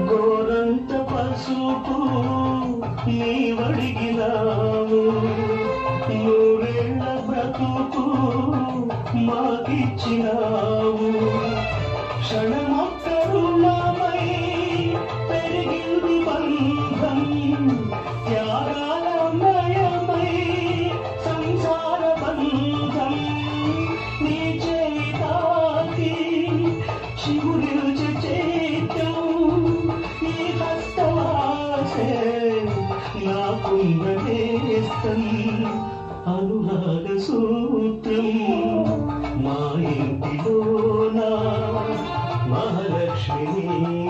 గోరంత పసుపు నీవడిగినావు, నూరేళ్ల బ్రతుకు మాకిచ్చినావు. క్షణమొక్క రుణమై పెరిగింది బంధం, త్యాగాల మయమై సంసార బంధం. నీ చేయి తాకి చిగురిల్చే చైత్యం, ఈ హస్తవాసే నాకుంద నేస్తం. అనురాగ సూత్రం మా ఇంటిలోన మహాలక్ష్మి.